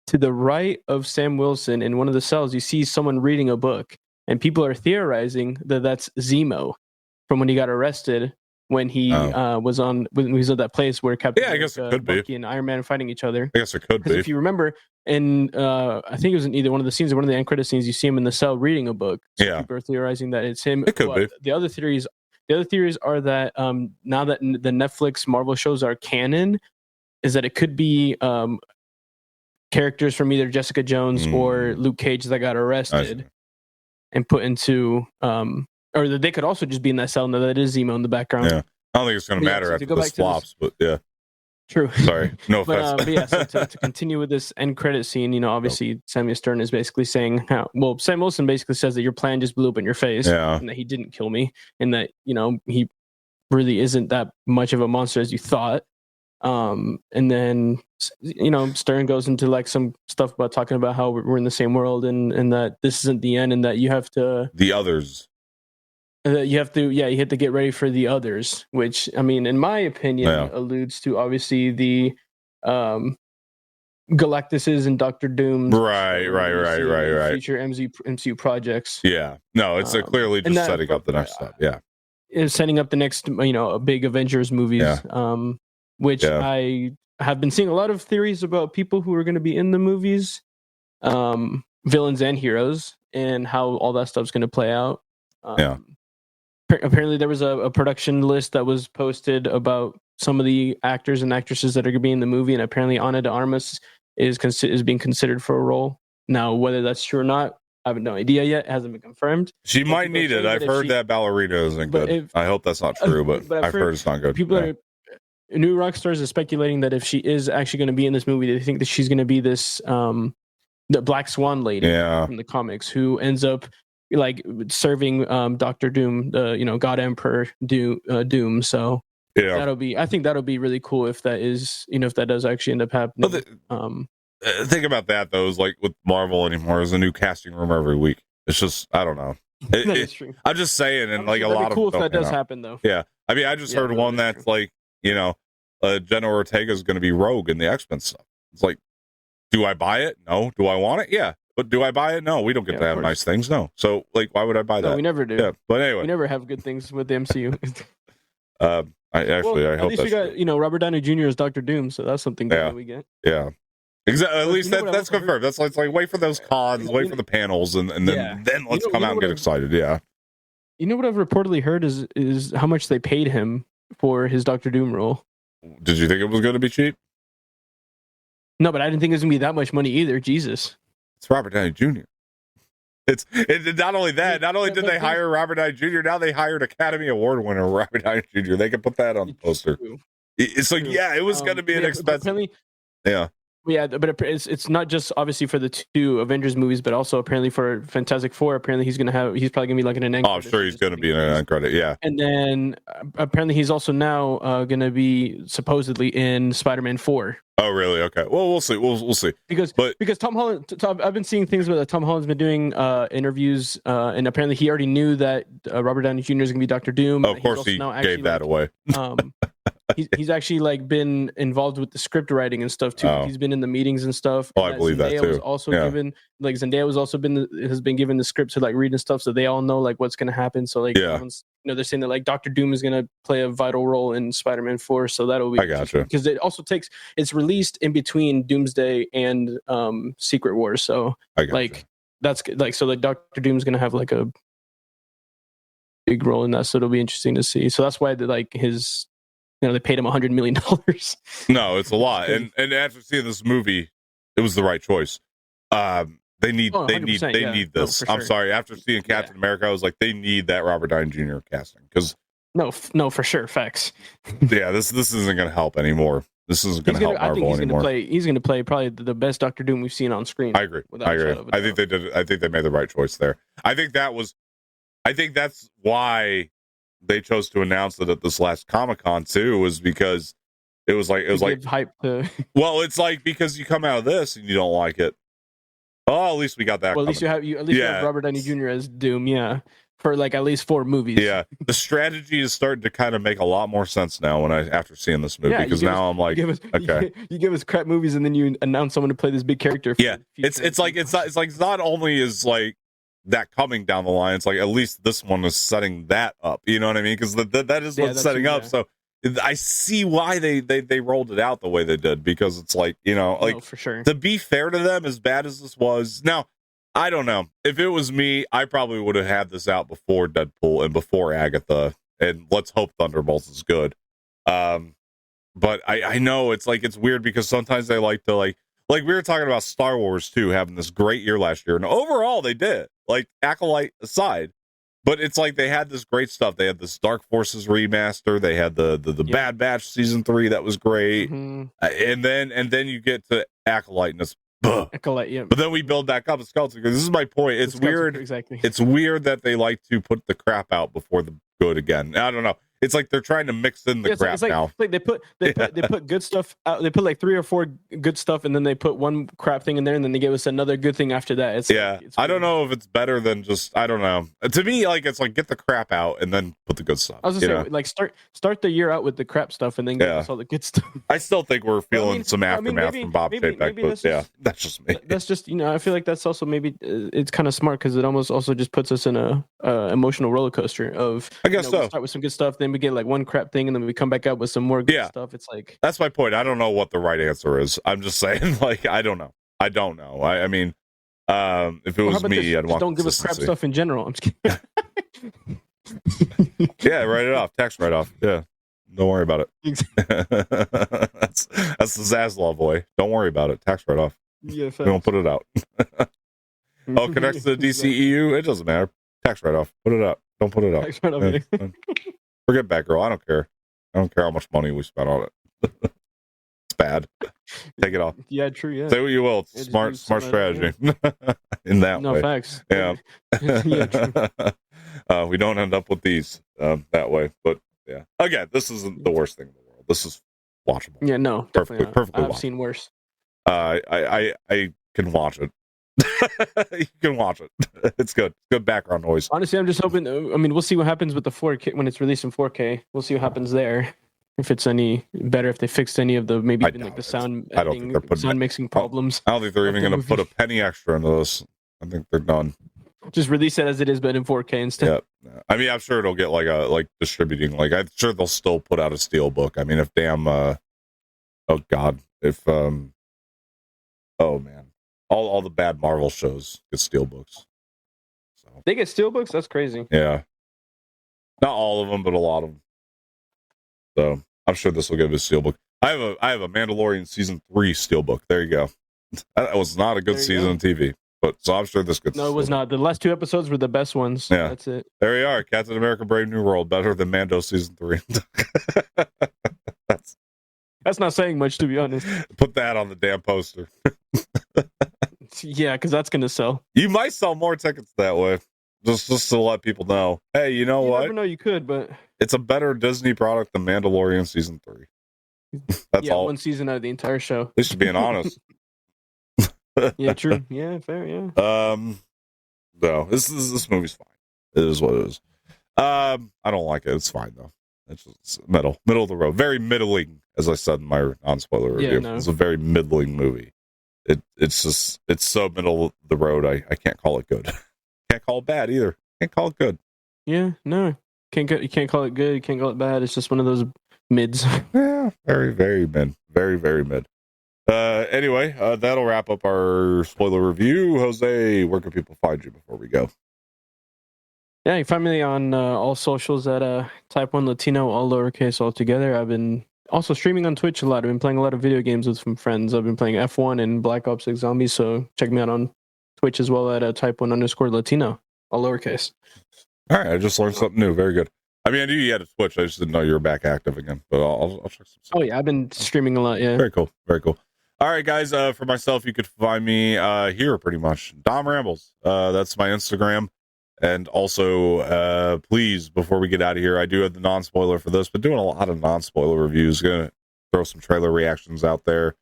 to the right of Sam Wilson in one of the cells, you see someone reading a book, and people are theorizing that that's Zemo from when he got arrested. When he was at that place where Captain I guess it could Bucky be. and Iron Man fighting each other. I guess it could be. If you remember, and I think it was in either one of the scenes or one of the end credit scenes, you see him in the cell reading a book. So people are theorizing that it's him. It could be. The other theories are that now that the Netflix Marvel shows are canon, is that it could be characters from either Jessica Jones or Luke Cage that got arrested and put into or that they could also just be in that cell and that is Zemo in the background. Yeah. I don't think it's going to matter after the swaps, but yeah. True. Sorry. No offense. So to continue with this end credit scene, obviously Samuel Stern is basically saying Sam Wilson basically says that your plan just blew up in your face and that he didn't kill me and that, he really isn't that much of a monster as you thought. And then, Stern goes into like some stuff about talking about how we're in the same world and that this isn't the end and that you have to... The others. You have to get ready for the others, which, I mean, in my opinion, alludes to obviously the Galactuses and Doctor Doom. Right. Future MCU projects. Yeah. No, it's clearly just setting up the next step. Yeah. Is setting up the next, big Avengers movies, which I have been seeing a lot of theories about people who are going to be in the movies, villains and heroes, and how all that stuff's going to play out. Apparently there was a production list that was posted about some of the actors and actresses that are going to be in the movie, and apparently Ana de Armas is being considered for a role. Now, whether that's true or not, I have no idea yet. It hasn't been confirmed. She might need it. I've heard that ballerina isn't good. I hope that's not true, but I've heard it's not good. New rock stars are speculating that if she is actually going to be in this movie, they think that she's going to be this the Black Swan lady from the comics who ends up like serving Doctor Doom, the God Emperor Doom. So I think that'll be really cool if that is if that does actually end up happening. Think about that though, is like with Marvel anymore, there's a new casting room every week. It's just I don't know. That is true. I'm just saying, and like a lot of cool if that does happen though. Yeah, I mean, I just heard one that's true. Like Jenna Ortega is going to be Rogue in the X-Men stuff. It's like, do I buy it? No. Do I want it? Yeah. But do I buy it? No. We don't get to have nice things. No. So like, why would I buy that? No, we never do. Yeah. But anyway, we never have good things with the MCU. I hope at least we got Robert Downey Jr. as Doctor Doom, so that's something good that we get. Yeah. Exactly. At least that's confirmed. That's like wait for those cons, wait for the panels, and then let's come out and get excited. Yeah. You know what I've reportedly heard is how much they paid him for his Doctor Doom role. Did you think it was going to be cheap? No, but I didn't think it was going to be that much money either. Jesus. It's Robert Downey Jr. It's not only that. Not only did they hire Robert Downey Jr., now they hired Academy Award winner Robert Downey Jr. They can put that on the poster. It's like, it was going to be an expensive. Yeah, but it's not just obviously for the 2 Avengers movies, but also apparently for Fantastic Four. Apparently he's probably going to be like in an end. Oh, I'm sure he's going to be in an end credit. Yeah, and then apparently he's also now going to be supposedly in Spider-Man 4. Oh, really? Okay. Well, we'll see. We'll see. Because Tom Holland, I've been seeing things where Tom Holland's been doing interviews, and apparently he already knew that Robert Downey Jr. is going to be Dr. Doom. Of course, he gave that away. He's actually like been involved with the script writing and stuff too. He's been in the meetings and stuff. Oh, I believe that too. Was also given like Zendaya has been given the script to like read and stuff, so they all know like what's going to happen. So like they're saying that like Doctor Doom is going to play a vital role in Spider-Man 4, so that'll be. I gotcha. Because it also it's released in between Doomsday and Secret Wars, so like that's like so like Doctor Doom's going to have like a big role in that, so it'll be interesting to see. So that's why like his. They paid him $100 million. No, it's a lot. And after seeing this movie, it was the right choice. They need this. No, sure. I'm sorry. After seeing Captain America, I was like, they need that Robert Downey Jr. casting because no, for sure, facts. Yeah, this isn't going to help anymore. This isn't going to help Marvel anymore. He's going to play probably the best Doctor Doom we've seen on screen. I agree. I think they did. I think they made the right choice there. I think that's why they chose to announce it at this last Comic-Con too, was because it was like hype to... Well, it's like because you come out of this and you don't like it. Oh, at least we got that. Well, at least you have Robert Downey Jr. as Doom, for like at least 4 movies. Yeah, the strategy is starting to kind of make a lot more sense now after seeing this movie because now I'm like, okay, you give us crap movies and then you announce someone to play this big character. It's not only is like that coming down the line, it's like at least this one is setting that up. You know what I mean? Because that is what's setting up. So I see why they rolled it out the way they did, because it's like, for sure. To be fair to them, as bad as this was, now I don't know if it was me, I probably would have had this out before Deadpool and before Agatha, and let's hope Thunderbolts is good. But I know it's weird because sometimes they like to like we were talking about Star Wars too, having this great year last year, and overall they did, like Acolyte aside. But it's like they had this great stuff. They had this Dark Forces remaster. They had the Bad Batch season 3 that was great, and then you get to Acolyte and it's Acolyte, yeah. But then we build back up. It's Celtic. This is my point. It's weird. Exactly. It's weird that they like to put the crap out before the good again. I don't know. It's like they're trying to mix in the crap now. Like they put good stuff out. They put like 3 or 4 good stuff, and then they put one crap thing in there, and then they give us another good thing after that. It's I don't know if it's better than just, I don't know. To me, like it's like get the crap out and then put the good stuff. I was gonna say, like start the year out with the crap stuff, and then give us all the good stuff. I still think we're feeling some aftermath from Bob Chapek, but that's just me. That's just I feel like that's also maybe it's kind of smart because it almost also just puts us in a emotional roller coaster of. I guess so. We start with some good stuff, then we get like one crap thing, and then we come back up with some more good stuff. It's like, that's my point. I don't know what the right answer is. I'm just saying, like, I don't know. I mean, if it was me, I'd want. Don't give us crap stuff in general. I'm just kidding. Yeah, write it off. Tax write off. Yeah, Don't worry about it. that's the Zaslav way. Don't worry about it. Tax write-off. Yeah, we don't put it out. Oh, connects to the DCEU? It doesn't matter. Tax write-off. Put it up. Don't put it up. Tax write-off. Forget Batgirl. I don't care. I don't care how much money we spent on it. It's bad. Take it off. Yeah, true. Yeah. Say what you will. It's smart strategy. In that way. No facts. Yeah. Yeah, true. We don't end up with these that way. But yeah. Again, this isn't the worst thing in the world. This is watchable. Yeah, no. Perfectly I've watchable. seen worse. I can watch it. You can watch it. It's good. Good background noise. Honestly, I'm just hoping. I mean, we'll see what happens with the 4K when it's released in 4K. We'll see what happens there. If it's any better, if they fixed any of the maybe even like the sound I don't think they're putting sound mixing problems. I don't think they're even going to put a penny extra into this. I think they're done. Just release it as it is, but in 4K instead. Yeah. I mean, I'm sure it'll get like distributing. Like I'm sure they'll still put out a steel book. I mean, if oh god, if oh man, all the bad Marvel shows get steel books. So they get steel books. That's crazy. Yeah, not all of them, but a lot of them. So I'm sure this will give a steel book. I have a Mandalorian season 3 steel book. There you go. That was not a good season of TV, but so I'm sure this gets. No, it was not. The last 2 episodes were the best ones. Yeah, that's it. There you are, Captain America: Brave New World, better than Mando season 3. That's not saying much, to be honest. Put that on the damn poster. Yeah, because that's gonna sell. You might sell more tickets that way. Just to let people know. Hey, you know what? You never know, you could, but it's a better Disney product than Mandalorian season 3. That's all. 1 season out of the entire show. They should be honest. Yeah, true. Yeah, fair. Yeah. No, this movie's fine. It is what it is. I don't like it. It's fine though. It's just middle of the road. Very middling, as I said in my non-spoiler review. Yeah, no. It's a very middling movie. It's so middle of the road. I can't call it good. Can't call it bad either. Can't call it good. Yeah, no. You can't call it good. You can't call it bad. It's just one of those mids. Yeah, very, very mid. Very, very mid. Anyway, that'll wrap up our spoiler review. Jose, where can people find you before we go? Yeah, you can find me on all socials at Type 1 Latino, all lowercase, all together. I've been also streaming on Twitch a lot. I've been playing a lot of video games with some friends. I've been playing F1 and Black Ops 6 Zombies, so check me out on Twitch as well at Type 1 _ Latino, all lowercase. All right, I just learned something new. Very good. I mean, I knew you had a Twitch. I just didn't know you were back active again. But I'll check some stuff. Oh yeah, I've been streaming a lot. Yeah. Very cool. Very cool. All right, guys. For myself, you could find me here pretty much. Dom Rambles. That's my Instagram. And also, please, before we get out of here, I do have the non-spoiler for this, but doing a lot of non-spoiler reviews. Gonna throw some trailer reactions out there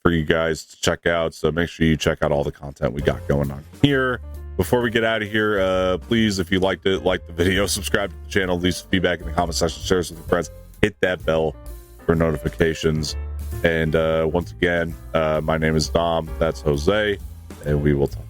for you guys to check out. So make sure you check out all the content we got going on here. Before we get out of here, please, if you liked it, like the video, subscribe to the channel, leave some feedback in the comment section, share this with your friends, hit that bell for notifications. And once again, my name is Dom. That's Jose, and we will talk.